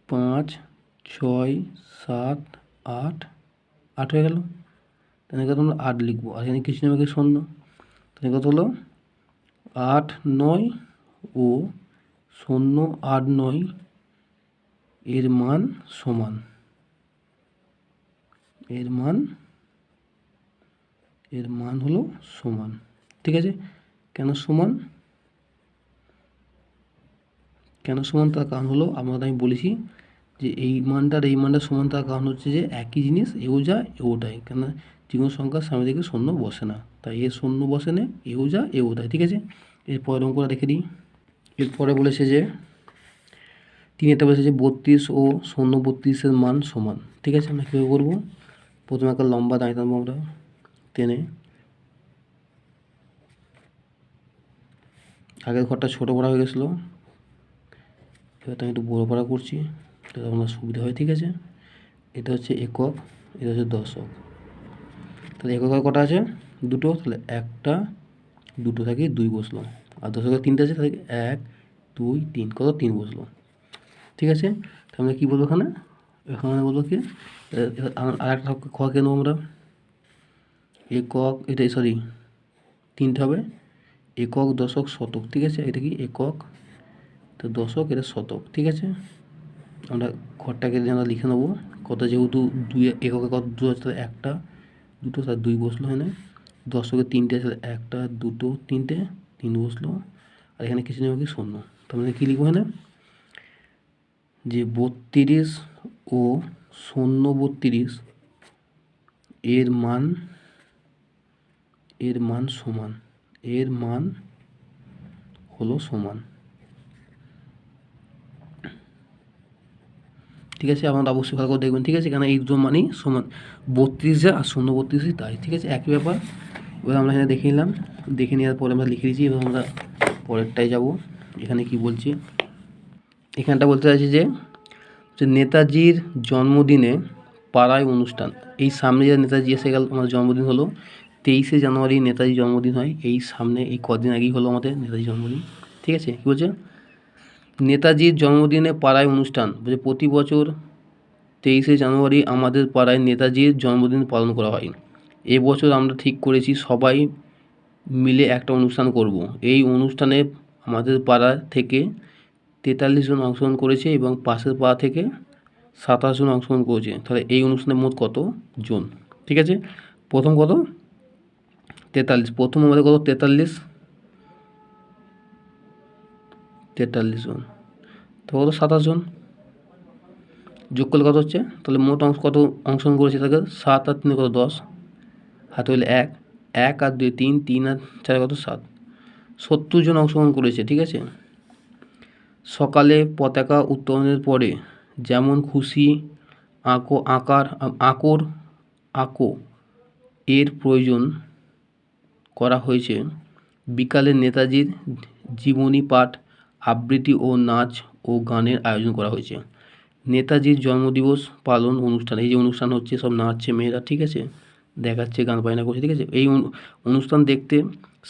5 6 7 8 8 হয়ে গেল। তাহলে কত আমরা 8 লিখবো, আর এখানে কিছু নেবে 0, তাহলে কত হলো 8 9 ও 0 8 9 এর মান সমান, এর মান হলো সমান, ঠিক আছে। কেন সমান তার কারণ হলো আমরা আমি বলেছি যে এই মানটা আর এই মানটা সমান, তার কারণ হচ্ছে যে একই জিনিস এও যা এও তাই, কেন যে কোনো সংখ্যার সামনে থেকে 0 বসে না, তাই এ 0 বসে না, এও যা এও তাই, ঠিক আছে। এরপরের অঙ্কটা দেখে দিই। এরপরে বলেছে যে 3 বলেছে যে 32 ও 0 মান সমান, ঠিক আছে। আমরা কীভাবে করবো, প্রথমে একটা লম্বা দাঁড়িয়ে থাকবো আমরা টেনে, আগের ঘরটা ছোটো করা হয়ে গেছিলো, এবার আমি একটু বড়ো করা করছি, এটা আপনার সুবিধা হয়, ঠিক আছে। এটা হচ্ছে একক, এটা হচ্ছে দশক, তাহলে একক কটা আছে 2টো, তাহলে 1টা 2টো থাকে 2 বসলো, আর দশকের 3টে আছে, তাহলে 1 2 3, কত 3 বসলো, ঠিক আছে। তাহলে আমরা কী বলবো এখানে বলবো কি, আর একটা খ কে নেবো আমরা, একক, এটা সরি 3টে হবে, একক দশক শতক, ঠিক আছে। এটা কি একক, তো দশক, এটা শতক, ঠিক আছে। আমরা ঘরটাকে আমরা লিখে নেবো, কত যেহেতু 2 এককে কত 2 আছে, তাহলে 1টা 2টো তার 2 বসলো, এখানে দশকে 3টে আছে, 1টা 2টো 3টে 3 বসলো, আর এখানে কিছু নেই কি 0, তার মানে কী লিখবো এখানে, যে 32 ও 0 এর মান সমান, এর মান হলো সমান, ঠিক আছে। আপনারা অবশ্যই ভালো করে দেখবেন, ঠিক আছে, কারণ এই দুটো মানই সমান, 32 আর 0 তাই, ঠিক আছে, একই ব্যাপার। এবার আমরা এখানে দেখে নিলাম, দেখে নেওয়ার পরে আমরা লিখে দিয়েছি, এবার আমরা পরেরটায় যাব। এখানে কি বলছি, এখানটা বলতে চাইছি যে নেতাজির জন্মদিনে পাড়ায় অনুষ্ঠান, এই সামনে যে নেতাজি এসে গেল, আমাদের জন্মদিন হলো 23শে জানুয়ারি, নেতাজির জন্মদিন হয়, এই সামনে এই কদিন আগেই হলো আমাদের নেতাজির জন্মদিন, ঠিক আছে। কী বলছে, নেতাজির জন্মদিনে পাড়ায় অনুষ্ঠান, বলছে প্রতি বছর 23শে জানুয়ারি আমাদের পাড়ায় নেতাজির জন্মদিন পালন করা হয়। এবছর আমরা ঠিক করেছি সবাই মিলে একটা অনুষ্ঠান করব। এই অনুষ্ঠানে আমাদের পাড়া থেকে 43 জন অংশগ্রহণ করেছে এবং পাশের পাড়া থেকে 27 জন অংশগ্রহণ করেছে, তাহলে এই অনুষ্ঠানে মোট কত জন, ঠিক আছে। প্রথম কত 43, প্রথম আমাদের কত 43 জন, তো কত 27 জন, যোগ করলে কত হচ্ছে, তাহলে মোট কত অংশগ্রহণ করেছে, তাকে 7 আর 3 কত 10, হাতে হলে 1 1 আর 2 3 3 আর 4 কত 7, 70 জন অংশগ্রহণ করেছে, ঠিক আছে। সকালে পতাকা উত্তোলনের পরে যেমন খুশি আঁকো এর প্রয়োজন করা হয়েছে, বিকালে নেতাজির জীবনী পাঠ, আবৃত্তি ও নাচ ও গানের আয়োজন করা হয়েছে। নেতাজির জন্মদিবস পালন অনুষ্ঠান, এই যে অনুষ্ঠান হচ্ছে সব নাচছে মেয়েরা, ঠিক আছে, দেখাচ্ছে গান বাজনা করছে, ঠিক আছে। এই অনুষ্ঠান দেখতে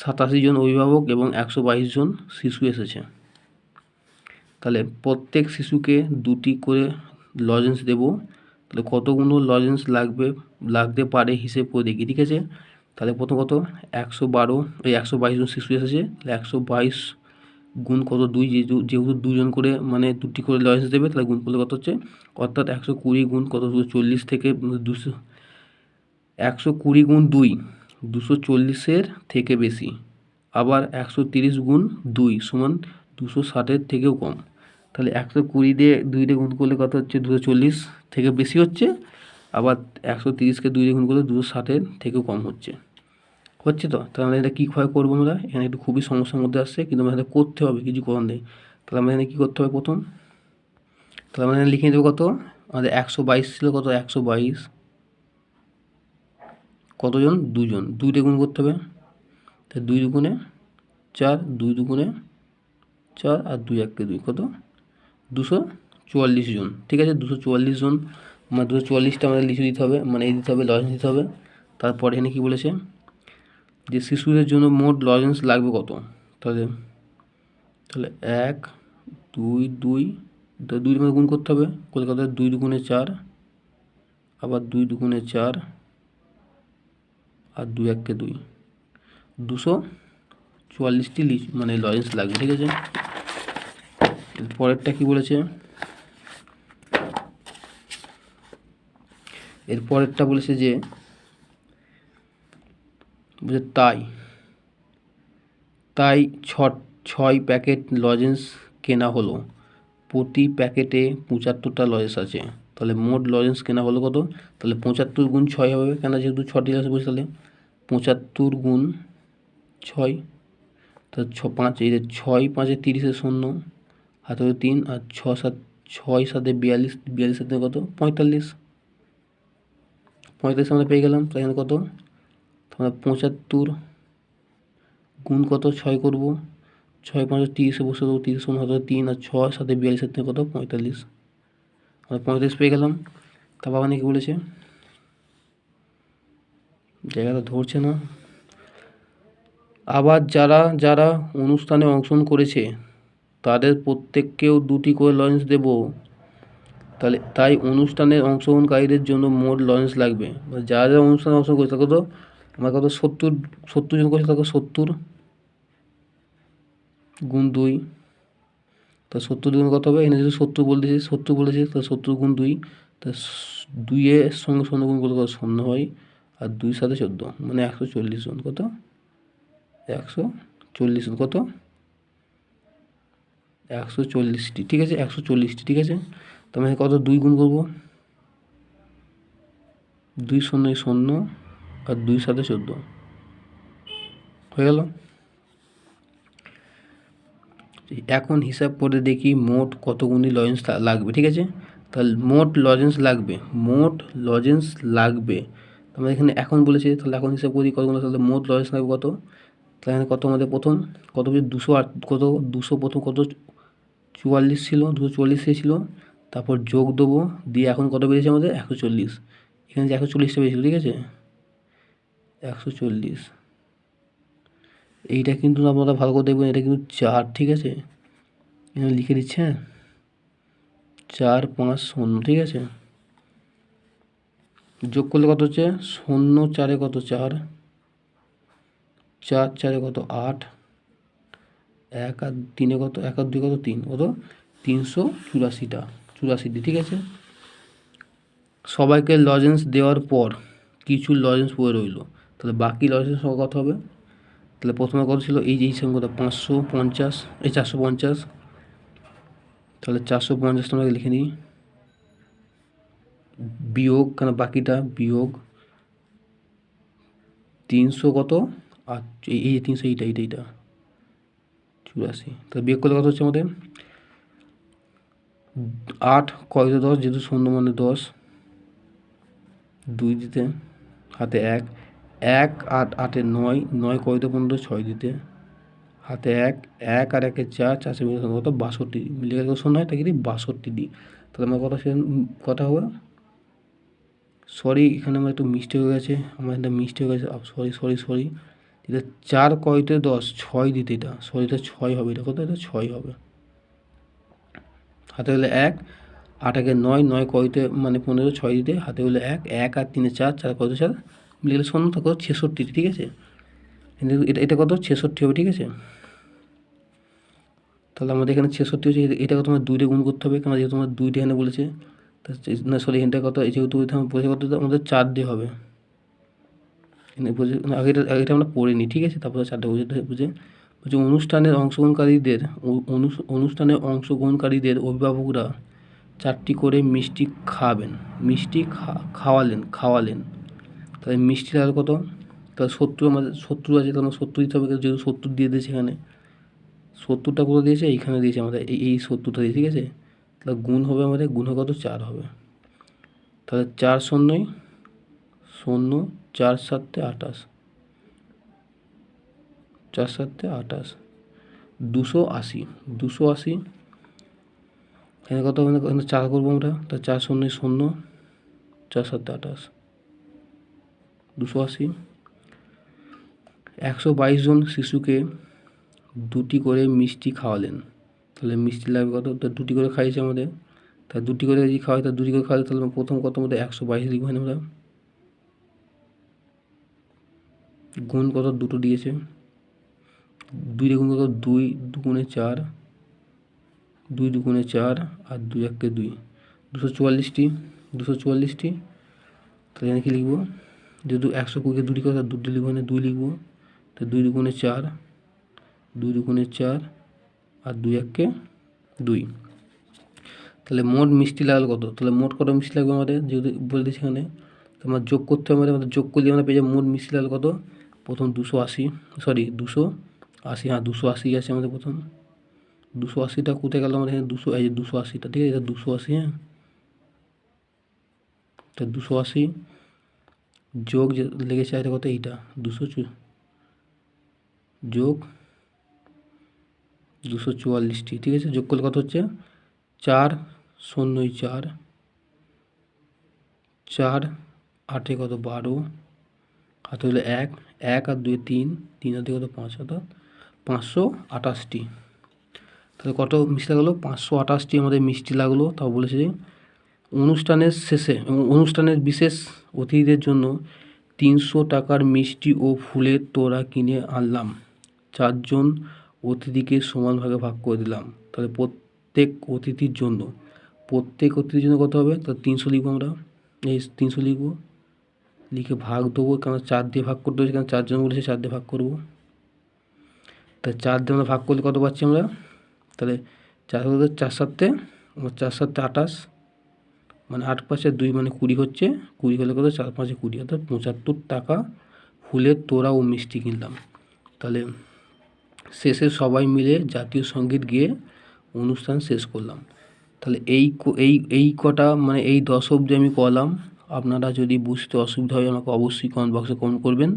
87 জন অভিভাবক এবং 122 জন শিশু এসেছে। তাহলে প্রত্যেক শিশুকে 2টি করে লজেন্স দেবো। তাহলে কতগুলো লজেন্স লাগতে পারে হিসেব করে দেখি, ঠিক আছে। তাহলে প্রথম কত 112, এই 122 জন শিশু এসেছে, তাহলে 122 গুণ কত 2, যেহেতু 2 জন করে মানে 2টি করে লজেন্স দেবে, তাহলে গুণ করলে কত হচ্ছে, অর্থাৎ 120 গুণ কত 240 থেকে 200, 120 গুণ 2 240-এর থেকে বেশি। আবার 130 গুণ 2 সমান 260-এর থেকেও কম। তাহলে 120 দিয়ে 2 দিয়ে গুণ করলে কত হচ্ছে, 240 থেকে বেশি হচ্ছে। আবার 130-কে 2 দিয়ে গুণ করলে 260-এর থেকেও কম হচ্ছে তো। তাহলে আমরা এটা কীভাবে করবো, আমরা এখানে একটু খুবই সমস্যার মধ্যে আসছে, কিন্তু আমরা এটা করতে হবে, কিছু করার নেই। তাহলে আমরা এখানে কী করতে হবে প্রথম, তাহলে আমরা এখানে লিখে দেবো কত, আমাদের 122 ছিল, কত 122 কতজন, 2 জন, 2 দিয়ে গুণ করতে হবে। তাই 2 দুগুণে 4, 2 দুগুণে 4 আর 2 1-কে 2, কত 244 জন, ঠিক আছে। 244 জন, মানে 244টা আমাদের লিখে দিতে হবে, মানে এই দিতে হবে, লজেন্স দিতে হবে। তারপরে এখানে কী বলেছে যে শিশুদের জন্য মোট লজেন্স লাগবে কত, তাহলে 1 2 2, 2 মধ্যে গুণ করতে হবে, কলকাতায় 2 দুগুণে 4, আবার 2 দুগুণে 4 আর 2 1-কে 2, 244টি মানে লজেন্স লাগবে, ঠিক আছে। পরেরটা কি বলেছে, এর পরেরটা বলেছে যে তাই 6 প্যাকেট লজেন্স কেনা হলো, প্রতি প্যাকেটে 75টা লজেন্স আছে। তাহলে মোট লজেন্স কেনা হলো কত, তাহলে 75 গুণ 6 হবে, কেন যেহেতু 6টি লজেন্স বলছে, তাহলে 75 গুণ 6, তাহলে 5 এই 6 5 30 শূন্য, হাতে 3 আর 6 7 42, 42 সাথে কত 45, আমরা পেয়ে গেলাম। তাই এখানে কত, আমরা 75 গুণ কত 6 করবো, 6 5 30 বসে দেবো, 30 শূন্য হাতে 3 আর 6 7 42 সাথে কত 45, আমরা 45 পেয়ে গেলাম। তারপর মানে কি বলেছে, জায়গাটা ধরছে না। আবার যারা অনুষ্ঠানে অংশগ্রহণ করেছে তাদের প্রত্যেককেও 2টি করে লজেন্স দেব। তাই অনুষ্ঠানের অংশগ্রহণকারীদের জন্য মোট লজেন্স লাগবে, যারা অনুষ্ঠানে অংশগ্রহণ করেছে কত, আমার কত 70 জন করেছে, তাকে 70 গুণ 2, তা 70 গুণ কত হবে, এখানে যদি 70 বলেছে তাহলে 70 গুণ 2, তা 2-এর সঙ্গে 0 গুণ করলে কত 0 হয়, আর 2 সাথে 14, মানে 140 জন, কত 140 জন, কত 140টি, ঠিক আছে, 140টি, ঠিক আছে। তো আমি কত 2 গুণ করবো, 2 0 0 আর 2 সাথে 14 হয়ে গেল। এখন হিসাব করে দেখি মোট কতগুলি লজেন্স লাগবে, ঠিক আছে। তাহলে মোট লজেন্স লাগবে, আমরা এখানে এখন বলেছি, তাহলে এখন হিসাব করি কতগুলো, তাহলে মোট লজেন্স লাগবে কত, তাহলে এখানে কত আমাদের প্রথম কত 208, কত 200 প্রথম কত 44 ছিল, 244 ছিল, তারপর যোগ দেবো, দিয়ে এখন কত বেরিয়েছে আমাদের 140, এখানে যে 140টা বেরিয়েছিল, ঠিক আছে 140, এইটা কিন্তু আপনারা ভালো করে দেখবেন, এটা কিন্তু 4, ঠিক আছে, এখানে লিখে দিচ্ছে, 4 5 0, ঠিক আছে। যোগ করলে কত হচ্ছে, 0 4-এ কত 4, 4 4-এ কত 8, 1 আর 3-এ কত, 1 আর 2 কত 3, কত 384টি, ঠিক আছে। সবাইকে লজেন্স দেওয়ার পর কিছু লজেন্স পড়ে রইল, তাহলে বাকি লজেন্স কত হবে, তাহলে প্রথমে কত ছিল, এই সঙ্গে কত 550, এই 450, তাহলে 450 আমরা লিখে নিই, বিয়োগ কেন বাকিটা বিয়োগ 300 কত, আর এই 300 এইটা 84, তাহলে বিয়োগ করলে কত হচ্ছে আমাদের 8 কয়তে 10, যেহেতু 0 মানে 10, 2 দিতে হাতে 1 1 8 8-এ 9 9 কয়তে 15, 6 দিতে হাতে 1 1 আর 1-এ 4 4 মিলে কত 62, মিলে গেলে 0 হয়, তাকে 62 দিই, তাহলে আমার কথা হবে সরি, এখানে আমার একটু মিস্টেক হয়ে গেছে, সরি। এটা 4 কয়তে 10, 6 দিতে, এটা সরি, এটা 6 হবে, এটা কত, এটা 6 হবে। হাতে হলে 1, 8 একে 9, 9 কয়তে মানে 15, 6 দিতে, হাতে হলে 1, 1 আর 3 4, 4 কত 4, মিলে গেলে শূন্য, কত 66, ঠিক আছে। এটা কত 66 হবে, ঠিক আছে। তাহলে আমাদের এখানে 66 হচ্ছে, এটাকে তোমার 2 দিয়ে গুণ করতে হবে, কারণ যেহেতু তোমার 2টা এখানে বলেছে, না সরি, এখানটা কত, যেহেতু বলেছে কত, আমাদের 4 দিয়ে হবে। আগে এটা আমরা পড়ে নিই, ঠিক আছে, তারপরে 4টা বুঝে বলছে অনুষ্ঠানে অংশগ্রহণকারীদের অভিভাবকরা 4টি করে মিষ্টি খাওয়ালেন। তাহলে মিষ্টি লাগলো কত, তাহলে 70, আমাদের 70 আছে, তাহলে 70 দিতে হবে, যেহেতু 70 দিয়ে দিয়েছে এখানে, 70টা করে দিয়েছে, এইখানে দিয়েছে আমাদের এই 70টা দিয়েছে, ঠিক আছে। তাহলে গুণ হবে আমাদের, গুণ কত 4 হবে। তাহলে 4 0 0, 4 7 28, 4 7 28, 280। এখানে কত হবে, এখানে 4 করবো আমরা, তা 4 0 0, 4 7 28, 280। 122 জন শিশুকে 2টি করে মিষ্টি খাওয়ালেন। তাহলে মিষ্টি লাগবে কত, তা 2টি করে খাইয়েছে আমাদের, তা 2টি করে যদি খাওয়াই, তা 2টি করে খাওয়ালে তাহলে প্রথম কত মধ্যে 122 লিখবো আমরা, গুণ কত 2টো দিয়েছে, 2 গুণ কত 2 2 4, 2 2 4 আর 2 1 2, 244টি। তাহলে এখানে কি লিখবো, যেহেতু 120কে 2টি করে, 2টি লিখবো না, 2 লিখবো। তো 2 2 4, 2 2 4 আর 2 1 2। তাহলে মোট মিষ্টি লাগলো কত, তাহলে মোট কত মিষ্টি লাগবে আমাদের, যেহেতু বলে দিচ্ছি এখানে, তো আমরা যোগ করতে হবে, আমাদের যোগ করলে আমরা পেয়ে যাবো মোট মিষ্টি লাগলো কত, প্রথম 280, হ্যাঁ 280 আছে আমাদের প্রথম। 280টা কোথায় গেল আমাদের এখানে, 200, এই যে 280টা, ঠিক আছে, এটা 280, হ্যাঁ। তা 280 যোগ যে লেগেছে এটা কত, এইটা 200 যোগ 244টি, ঠিক আছে। যোগ করলে কত হচ্ছে, 4 0 4, 4 8 কত 12, হাতে হলে 1 1 আর 2 3, 3 হাতে কত 5, অর্থাৎ 528টি। তাহলে কত মিষ্টি লাগলো, 528টি আমাদের মিষ্টি লাগলো। তাও বলেছে যে অনুষ্ঠানের শেষে এবং অনুষ্ঠানের বিশেষ অতিথিদের জন্য 300 টাকার মিষ্টি ও ফুলের তোড়া কিনে আনলাম, 4 জন অতিথিকে সমান ভাগে ভাগ করে দিলাম। তাহলে প্রত্যেক অতিথির জন্য কত হবে, তাহলে 300 লিখবো আমরা, এই 300 লিখবো, লিখে ভাগ দেবো, কারণ 4 দিয়ে ভাগ করতে হচ্ছে, কারণ 4 জন বলেছে, 4 দিয়ে ভাগ করবো। তাহলে 4 দিয়ে আমরা ভাগ করলে কত পাচ্ছি আমরা, তাহলে 4 7 28, মানে 8 5 2 মানে 20 হচ্ছে, 20 হলে কত 4 5 20, অর্থাৎ 75 টাকা ফুলের তোড়া ও মিষ্টি কিনলাম। তাহলে শেষে সবাই মিলে জাতীয় সঙ্গীত গেয়ে অনুষ্ঠান শেষ করলাম। তাহলে এই কটা মানে এই 10 অবধি আমি করলাম। আপনারা যদি বুঝতে অসুবিধা হয় আমাকে অবশ্যই কমেন্ট বক্সে কমেন্ট করবেন,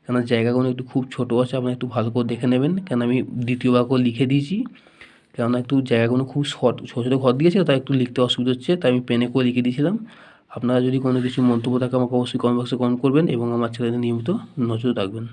কেন জায়গাগুলো একটু খুব ছোটো আছে, আপনারা একটু ভালো করে দেখে নেবেন, কেন আমি দ্বিতীয় বাক্য লিখে দিয়েছি, কেননা একটু জায়গাগুলো খুব ছোটো ছোটো ঘর দিয়েছে, তাই একটু লিখতে অসুবিধা হচ্ছে, তাই আমি পেনে করে লিখে দিয়েছিলাম। আপনারা যদি কোনো কিছু মন্তব্য থাকে আমাকে অবশ্যই কমেন্ট বক্সে কমেন্ট করবেন এবং আমার চ্যানেলে নিয়মিত নজর রাখবেন।